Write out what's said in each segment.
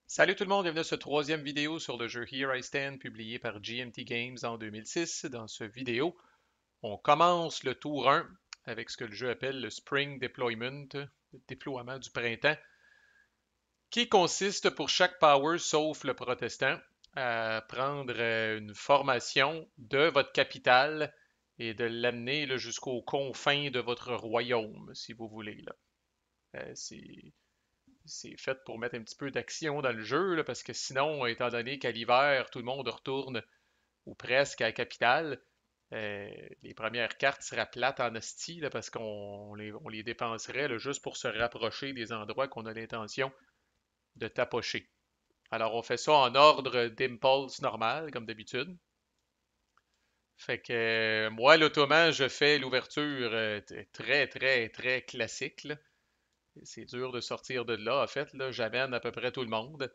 Salut tout le monde, bienvenue à cette troisième vidéo sur le jeu Here I Stand publié par GMT Games en 2006. Dans cette vidéo, on commence le tour 1 avec ce que le jeu appelle le Spring Deployment, le déploiement du printemps, qui consiste pour chaque power sauf le protestant à prendre une formation de votre capitale et de l'amener là, jusqu'aux confins de votre royaume, si vous voulez. Là. C'est fait pour mettre un petit peu d'action dans le jeu, là, parce que sinon, étant donné qu'à l'hiver, tout le monde retourne ou presque à la capitale, les premières cartes seraient plates en esti, là, parce qu'on les dépenserait là, juste pour se rapprocher des endroits qu'on a l'intention de tapocher. Alors, on fait ça en ordre d'impulse normal, comme d'habitude. Fait que moi, l'automan, je fais l'ouverture très, très, très classique, là. C'est dur de sortir de là, en fait. Là, j'amène à peu près tout le monde.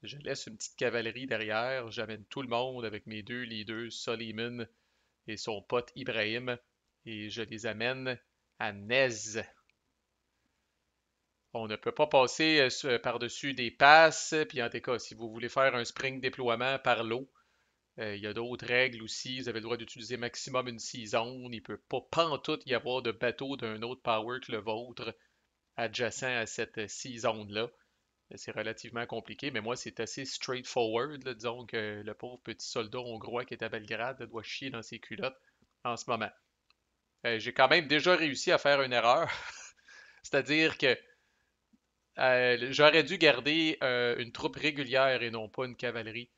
Je laisse une petite cavalerie derrière. J'amène tout le monde avec mes deux leaders, Soliman et son pote Ibrahim. Et je les amène à Nez. On ne peut pas passer par-dessus des passes. Puis en tout cas, si vous voulez faire un spring déploiement par l'eau, il y a d'autres règles aussi. Vous avez le droit d'utiliser maximum une season. Il ne peut pas pantoute y avoir de bateau d'un autre power que le vôtre adjacent à cette season-là. C'est relativement compliqué, mais moi, c'est assez straightforward. Là. Disons que le pauvre petit soldat hongrois qui est à Belgrade là, doit chier dans ses culottes en ce moment. J'ai quand même déjà réussi à faire une erreur, c'est-à-dire que j'aurais dû garder une troupe régulière et non pas une cavalerie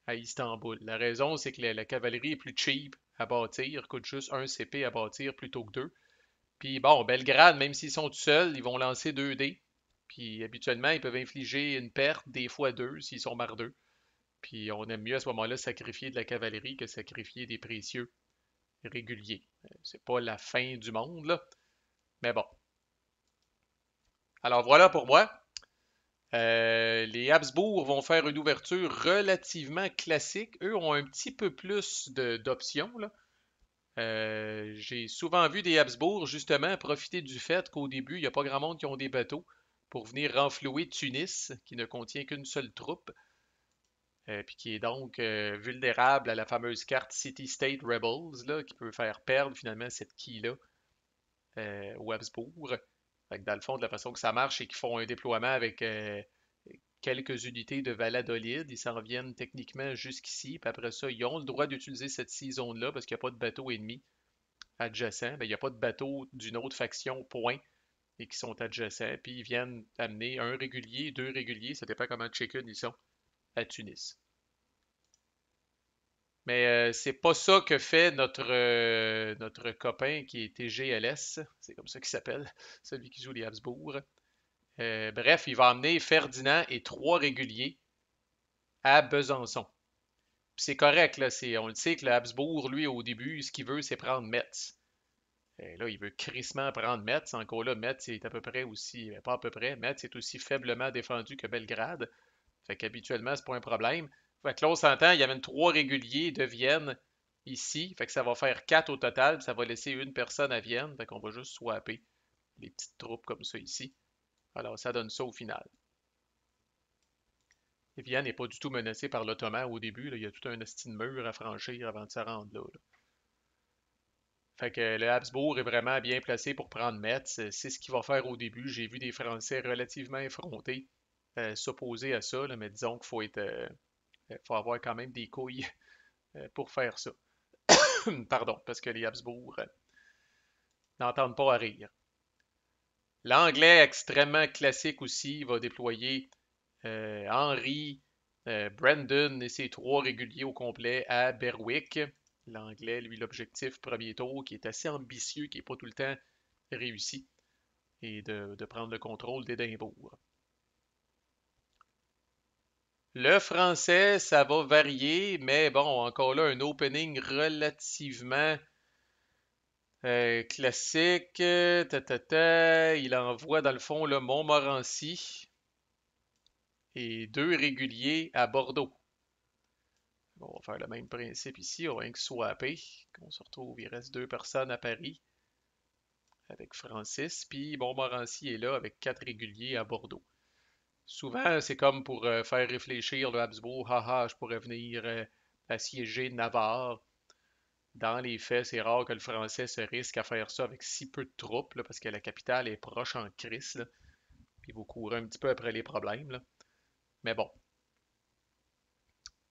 à Istanbul. La raison, c'est que la cavalerie est plus cheap à bâtir, coûte juste un CP à bâtir plutôt que deux. Puis bon, Belgrade, même s'ils sont tout seuls, ils vont lancer 2 dés. Puis habituellement, ils peuvent infliger une perte, des fois deux, s'ils sont mardeux. Puis on aime mieux à ce moment-là sacrifier de la cavalerie que sacrifier des précieux réguliers. C'est pas la fin du monde, là. Mais bon. Alors voilà pour moi. Les Habsbourg vont faire une ouverture relativement classique. Eux ont un petit peu plus d'options, là. J'ai souvent vu des Habsbourg justement profiter du fait qu'au début, il n'y a pas grand monde qui ont des bateaux pour venir renflouer Tunis, qui ne contient qu'une seule troupe, puis qui est donc vulnérable à la fameuse carte City State Rebels, là, qui peut faire perdre finalement cette key-là aux Habsbourg. Fait que dans le fond, de la façon que ça marche, c'est qu'ils font un déploiement avec quelques unités de Valladolid. Ils s'en viennent techniquement jusqu'ici, puis après ça, ils ont le droit d'utiliser cette season-là parce qu'il n'y a pas de bateau ennemi adjacent, ben, il n'y a pas de bateau d'une autre faction, point, et qui sont adjacents, puis ils viennent amener un régulier, deux réguliers, ça dépend comment chicken ils sont, à Tunis. Mais c'est pas ça que fait notre copain qui est TGLS, c'est comme ça qu'il s'appelle, celui qui joue les Habsbourg. Bref, il va emmener Ferdinand et trois réguliers à Besançon. Puis c'est correct, là, on le sait que le Habsbourg, lui, au début, ce qu'il veut, c'est prendre Metz. Et là, il veut crissement prendre Metz. Encore là, Metz est à peu près aussi, pas à peu près, Metz est aussi faiblement défendu que Belgrade. Fait qu'habituellement, c'est pas un problème. Fait que là, on s'entend, il y avait trois réguliers de Vienne ici. Fait que ça va faire quatre au total. Ça va laisser une personne à Vienne. Fait qu'on va juste swapper les petites troupes comme ça ici. Alors, ça donne ça au final. Et Vienne n'est pas du tout menacée par l'Ottoman au début. Là. Il y a tout un esti de mur à franchir avant de se rendre là. Là. Fait que le Habsbourg est vraiment bien placé pour prendre Metz. C'est ce qu'il va faire au début. J'ai vu des Français relativement effrontés s'opposer à ça, là, mais disons qu'il faut avoir quand même des couilles pour faire ça. Pardon, parce que les Habsbourg n'entendent pas à rire. L'anglais extrêmement classique aussi va déployer Henry, Brandon et ses trois réguliers au complet à Berwick. L'anglais, lui, l'objectif premier tour, qui est assez ambitieux, qui n'est pas tout le temps réussi, et de prendre le contrôle d'Édimbourg. Le français, ça va varier, mais bon, encore là, un opening relativement classique. Il envoie dans le fond le Montmorency et deux réguliers à Bordeaux. Bon, on va faire le même principe ici, on va rien que swapper. On se retrouve, il reste deux personnes à Paris avec Francis, puis Montmorency est là avec quatre réguliers à Bordeaux. Souvent, c'est comme pour faire réfléchir le Habsbourg, haha, je pourrais venir assiéger Navarre. Dans les faits, c'est rare que le Français se risque à faire ça avec si peu de troupes, là, parce que la capitale est proche en crise, là, puis vous courez un petit peu après les problèmes, là. Mais bon,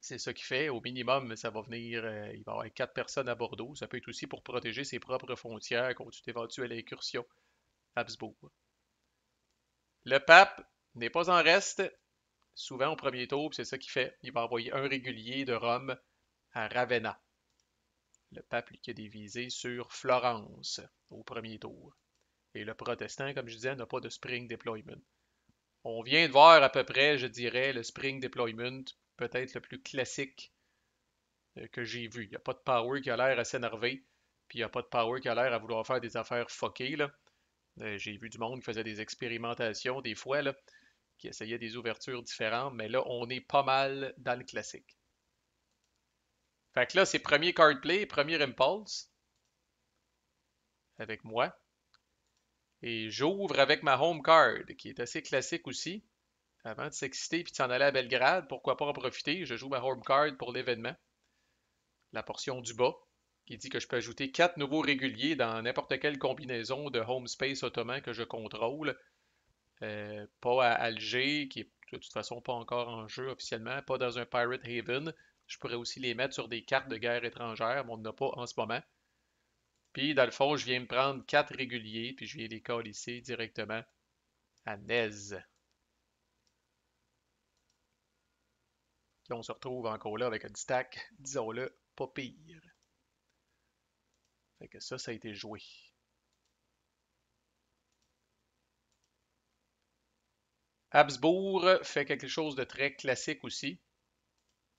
c'est ça qui fait. Au minimum, ça va venir, il va y avoir 4 personnes à Bordeaux. Ça peut être aussi pour protéger ses propres frontières contre une éventuelle incursion Habsbourg. Le pape n'est pas en reste, souvent au premier tour, puis c'est ça qu'il fait. Il va envoyer un régulier de Rome à Ravenna. Le pape, lui, qui a des visées sur Florence au premier tour. Et le protestant, comme je disais, n'a pas de spring deployment. On vient de voir à peu près, je dirais, le spring deployment, peut-être le plus classique que j'ai vu. Il n'y a pas de power qui a l'air à s'énerver, puis il n'y a pas de power qui a l'air à vouloir faire des affaires fuckées, là. J'ai vu du monde qui faisait des expérimentations des fois, là, qui essayait des ouvertures différentes, mais là, on est pas mal dans le classique. Fait que là, c'est premier card play, premier impulse avec moi. Et j'ouvre avec ma home card, qui est assez classique aussi. Avant de s'exciter puis de s'en aller à Belgrade, pourquoi pas en profiter? Je joue ma home card pour l'événement. La portion du bas, qui dit que je peux ajouter 4 nouveaux réguliers dans n'importe quelle combinaison de home space ottoman que je contrôle. Pas à Alger, qui est de toute façon pas encore en jeu officiellement, pas dans un Pirate Haven. Je pourrais aussi les mettre sur des cartes de guerre étrangères, mais on n'en a pas en ce moment. Puis, dans le fond, je viens me prendre 4 réguliers, puis je viens les calisser directement à Nez. Puis on se retrouve encore là avec un stack, disons-le, pas pire. Fait que ça a été joué. Habsbourg fait quelque chose de très classique aussi.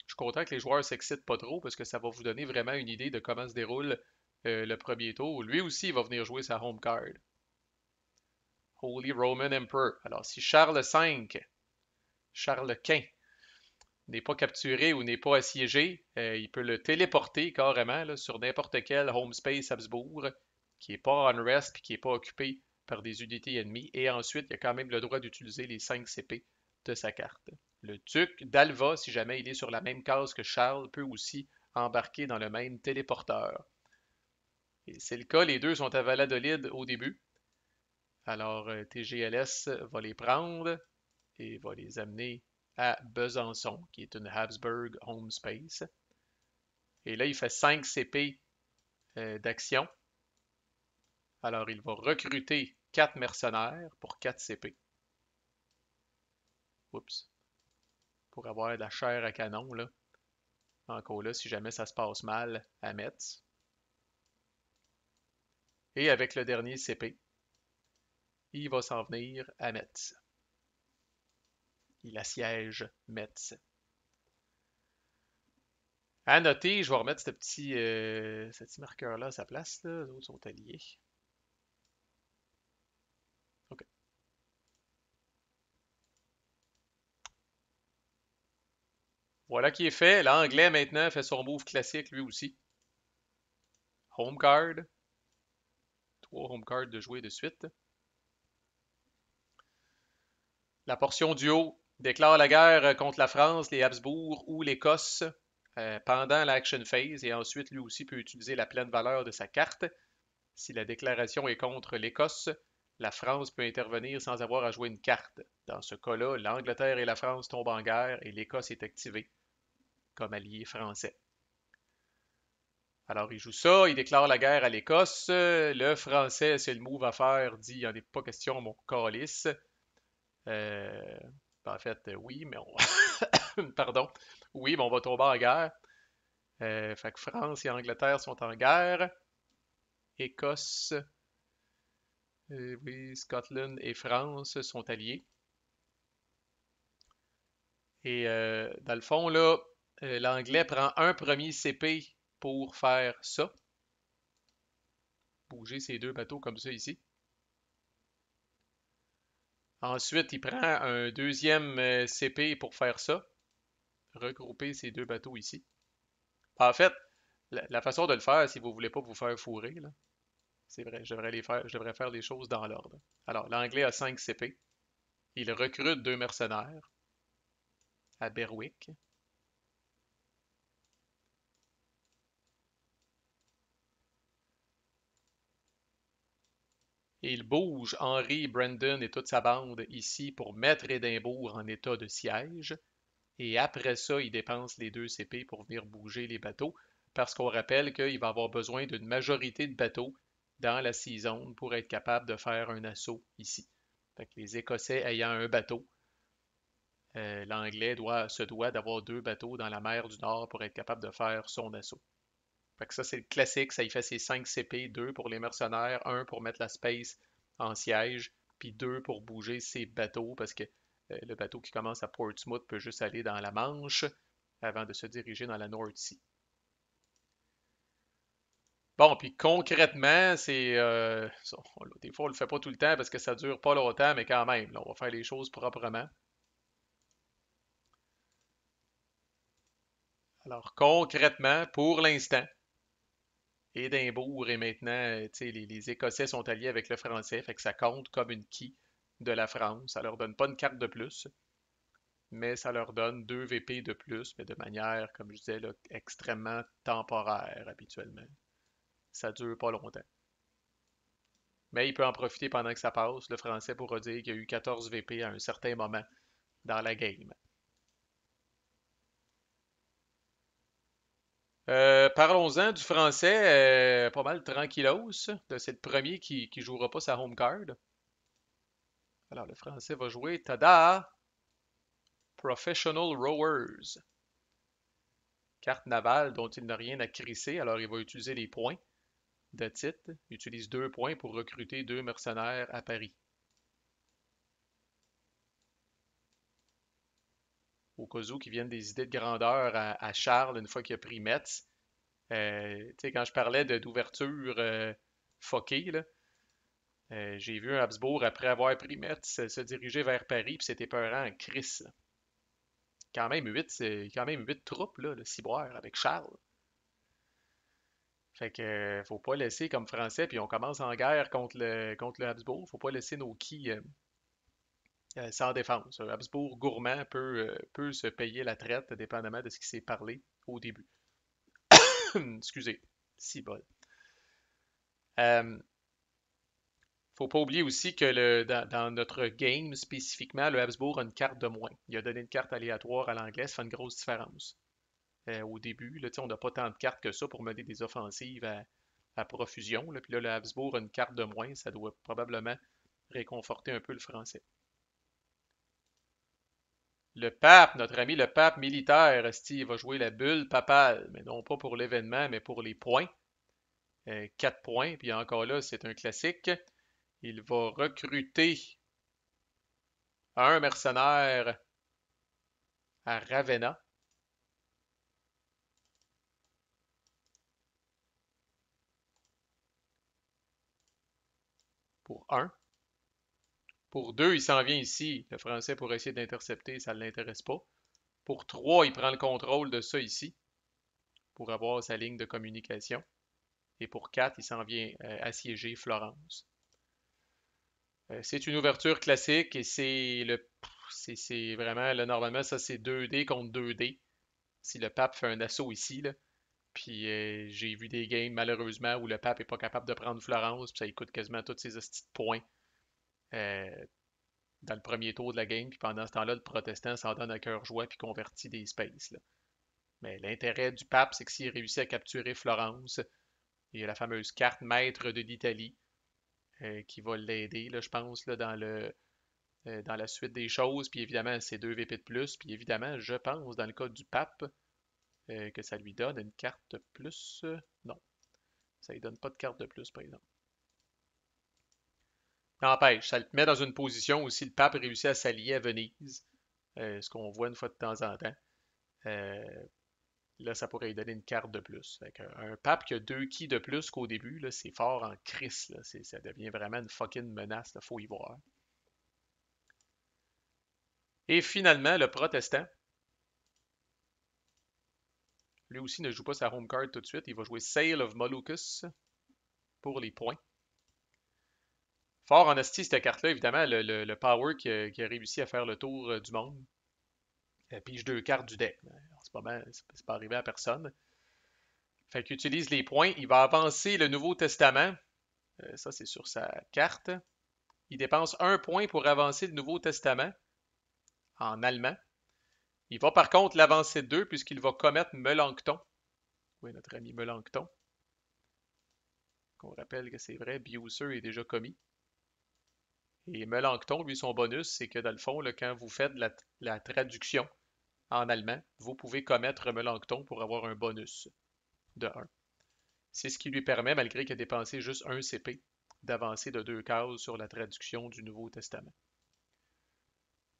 Je suis content que les joueurs s'excitent pas trop parce que ça va vous donner vraiment une idée de comment se déroule le premier tour. Lui aussi, il va venir jouer sa home card. Holy Roman Emperor. Alors, si Charles V, Charles Quint, n'est pas capturé ou n'est pas assiégé, il peut le téléporter carrément là, sur n'importe quel home space Habsbourg qui n'est pas on rest et qui n'est pas occupé par des unités ennemies. Et ensuite, il a quand même le droit d'utiliser les 5 CP de sa carte. Le duc d'Alva, si jamais il est sur la même case que Charles, peut aussi embarquer dans le même téléporteur. Et c'est le cas, les deux sont à Valladolid au début. Alors TGLS va les prendre et va les amener à Besançon, qui est une Habsburg home space. Et là, il fait 5 CP d'action. Alors, il va recruter 4 mercenaires pour 4 CP. Oups. Pour avoir de la chair à canon, là. Encore là, si jamais ça se passe mal à Metz. Et avec le dernier CP, il va s'en venir à Metz. Il assiège Metz. À noter, je vais remettre ce petit marqueur-là à sa place. Là. Les autres sont alliés. OK. Voilà qui est fait. L'anglais maintenant fait son move classique lui aussi. Home card. 3 home cards de jouer de suite. La portion du haut déclare la guerre contre la France, les Habsbourg ou l'Écosse pendant l'action phase et ensuite lui aussi peut utiliser la pleine valeur de sa carte. Si la déclaration est contre l'Écosse, la France peut intervenir sans avoir à jouer une carte. Dans ce cas-là, l'Angleterre et la France tombent en guerre et l'Écosse est activée comme allié français. Alors il joue ça, il déclare la guerre à l'Écosse. Le Français, c'est le move à faire, dit il n'y en est pas question, mon calice. Euh, en fait, oui, mais on... Pardon. Oui, mais on va tomber en guerre. Fait que France et Angleterre sont en guerre. Écosse, oui, Scotland et France sont alliés. Et dans le fond, là, l'anglais prend un premier CP pour faire ça. Bouger ces 2 bateaux comme ça ici. Ensuite, il prend un deuxième CP pour faire ça. Regrouper ces 2 bateaux ici. En fait, la façon de le faire, si vous ne voulez pas vous faire fourrer, là, c'est vrai, je devrais faire les choses dans l'ordre. Alors, l'anglais a 5 CP. Il recrute deux mercenaires à Berwick. Et il bouge Henry, Brandon et toute sa bande ici pour mettre Édimbourg en état de siège. Et après ça, il dépense les 2 CP pour venir bouger les bateaux. Parce qu'on rappelle qu'il va avoir besoin d'une majorité de bateaux dans la Sea Zone pour être capable de faire un assaut ici. Fait que les Écossais ayant un bateau, l'Anglais se doit d'avoir 2 bateaux dans la mer du Nord pour être capable de faire son assaut. Fait que ça, c'est le classique. Ça y fait ses 5 CP, 2 pour les mercenaires, un pour mettre la space en siège, puis 2 pour bouger ses bateaux, parce que le bateau qui commence à Portsmouth peut juste aller dans la Manche avant de se diriger dans la North Sea. Bon, puis concrètement, des fois, on le fait pas tout le temps parce que ça dure pas longtemps, mais quand même, là, on va faire les choses proprement. Alors, concrètement, pour l'instant, Édimbourg est maintenant, tu sais, les Écossais sont alliés avec le Français, fait que ça compte comme une key de la France. Ça leur donne pas une carte de plus, mais ça leur donne 2 VP de plus, mais de manière, comme je disais, là, extrêmement temporaire habituellement. Ça dure pas longtemps. Mais il peut en profiter pendant que ça passe. Le Français pourra dire qu'il y a eu 14 VP à un certain moment dans la game. Parlons-en du Français, pas mal tranquillos. C'est le premier qui jouera pas sa home card. Alors le Français va jouer Tada! Professional Rowers. Carte navale dont il n'a rien à crisser, alors il va utiliser les points de titre. Il utilise 2 points pour recruter 2 mercenaires à Paris. Au cas où qui viennent des idées de grandeur à Charles une fois qu'il a pris Metz. Tu sais, quand je parlais d'ouverture fuckée, là, j'ai vu un Habsbourg après avoir pris Metz se diriger vers Paris, puis c'était peurant en crise. Quand même 8 troupes, là, le ciboire avec Charles. Fait que faut pas laisser comme Français, puis on commence en guerre contre le Habsbourg, faut pas laisser nos quilles sans défense. Un Habsbourg gourmand peut se payer la traite, dépendamment de ce qui s'est parlé au début. Excusez, si bol. Euh, Faut pas oublier aussi que dans notre game spécifiquement, le Habsbourg a une carte de moins. Il a donné une carte aléatoire à l'anglais, ça fait une grosse différence. Au début, là, on n'a pas tant de cartes que ça pour mener des offensives à profusion. Là. Puis là, le Habsbourg a une carte de moins, ça doit probablement réconforter un peu le français. Le pape, notre ami le pape militaire, Steve va jouer la bulle papale, mais non pas pour l'événement, mais pour les points. 4 points, puis encore là, c'est un classique. Il va recruter un mercenaire à Ravenna pour un. Pour 2, il s'en vient ici. Le français pour essayer d'intercepter, ça ne l'intéresse pas. Pour 3, il prend le contrôle de ça ici pour avoir sa ligne de communication. Et pour 4, il s'en vient assiéger Florence. C'est une ouverture classique et c'est vraiment, là, normalement, ça c'est 2D contre 2D. Si le pape fait un assaut ici, là, puis j'ai vu des games malheureusement où le pape est pas capable de prendre Florence, puis ça lui coûte quasiment tous ses hosties de points euh, dans le premier tour de la game, puis pendant ce temps-là, le protestant s'en donne à cœur joie puis convertit des spaces. Là. Mais l'intérêt du pape, c'est que s'il réussit à capturer Florence, il y a la fameuse carte maître de l'Italie qui va l'aider, là, je pense, là, dans la suite des choses. Puis évidemment, c'est 2 VP de plus. Puis évidemment, je pense, dans le cas du pape, que ça lui donne une carte de plus. Non, ça lui donne pas de carte de plus, par exemple. N'empêche, ça le met dans une position où si le pape réussit à s'allier à Venise, ce qu'on voit une fois de temps en temps, euh, là, ça pourrait lui donner une carte de plus. Fait un pape qui a 2 keys de plus qu'au début, là, c'est fort en crise. Là. Ça devient vraiment une fucking menace. Il faut y voir. Et finalement, le protestant, lui aussi ne joue pas sa home card tout de suite. Il va jouer Sale of Molucas pour les points. Fort en esti, cette carte-là, évidemment, le power qui a réussi à faire le tour du monde. Elle pige deux cartes du deck. En ce moment, c'est pas arrivé à personne. Fait qu'il utilise les points. Il va avancer le Nouveau Testament. Ça, c'est sur sa carte. Il dépense un point pour avancer le Nouveau Testament en allemand. Il va par contre l'avancer de deux puisqu'il va commettre Melanchthon. Oui, notre ami Melanchthon. Qu'on rappelle que c'est vrai, Bucer est déjà commis. Et Melanchthon, lui, son bonus, c'est que dans le fond, là, quand vous faites la traduction en allemand, vous pouvez commettre Melanchthon pour avoir un bonus de 1. C'est ce qui lui permet, malgré qu'il a dépensé juste un CP, d'avancer de 2 cases sur la traduction du Nouveau Testament.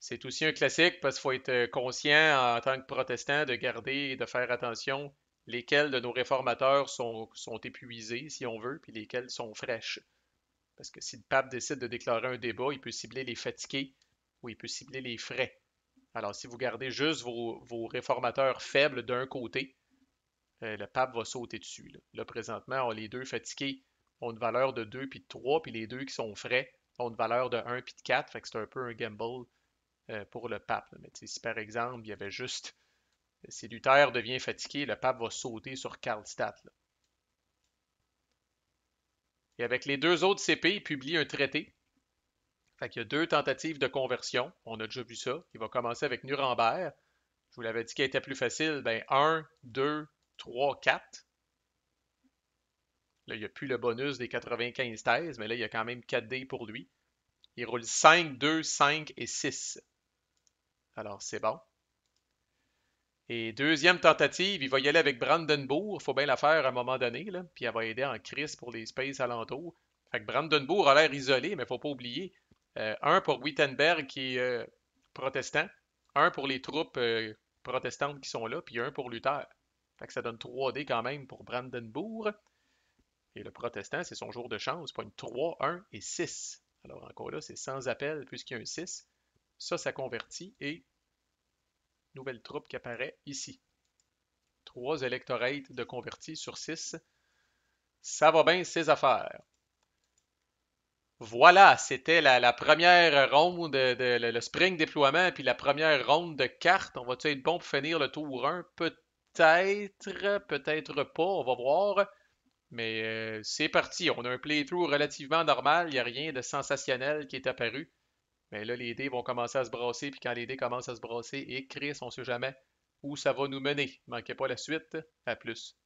C'est aussi un classique parce qu'il faut être conscient en tant que protestant de garder et de faire attention lesquels de nos réformateurs sont épuisés, si on veut, puis lesquels sont fraîches. Parce que si le pape décide de déclarer un débat, il peut cibler les fatigués ou il peut cibler les frais. Alors, si vous gardez juste vos réformateurs faibles d'un côté, le pape va sauter dessus. Là, présentement, les deux fatigués ont une valeur de 2 puis de 3, puis les deux qui sont frais ont une valeur de 1 puis de 4. Fait que c'est un peu un gamble pour le pape. Mais si par exemple, il y avait juste si Luther devient fatigué, le pape va sauter sur Karlstadt. Là. Et avec les deux autres CP, il publie un traité. Fait qu'il y a deux tentatives de conversion. On a déjà vu ça. Il va commencer avec Nuremberg. Je vous l'avais dit qu'elle était plus facile. Ben 1, 2, 3, 4. Là, il n'y a plus le bonus des 95 thèses, mais là, il y a quand même 4 dés pour lui. Il roule 5, 2, 5 et 6. Alors, c'est bon. Et deuxième tentative, il va y aller avec Brandenburg. Il faut bien la faire à un moment donné, là. Puis elle va aider en crise pour les spaces alentours. Fait que Brandenburg a l'air isolé, mais il ne faut pas oublier. Un pour Wittenberg qui est protestant, un pour les troupes protestantes qui sont là, puis un pour Luther. Fait que ça donne 3 dés quand même pour Brandenburg. Et le protestant, c'est son jour de chance. Pogne 3, 1 et 6. Alors encore là, c'est sans appel puisqu'il y a un 6. Ça convertit et nouvelle troupe qui apparaît ici. 3 électorates de convertis sur 6. Ça va bien, ces affaires. Voilà, c'était la première ronde, le spring déploiement, puis la première ronde de cartes. On va-tu être bon pour finir le tour 1? Peut-être, peut-être pas, on va voir. Mais c'est parti, on a un playthrough relativement normal, il n'y a rien de sensationnel qui est apparu. Mais là, les dés vont commencer à se brasser, puis quand les dés commencent à se brasser, et Chris, on ne sait jamais où ça va nous mener. Manquez pas la suite, à plus.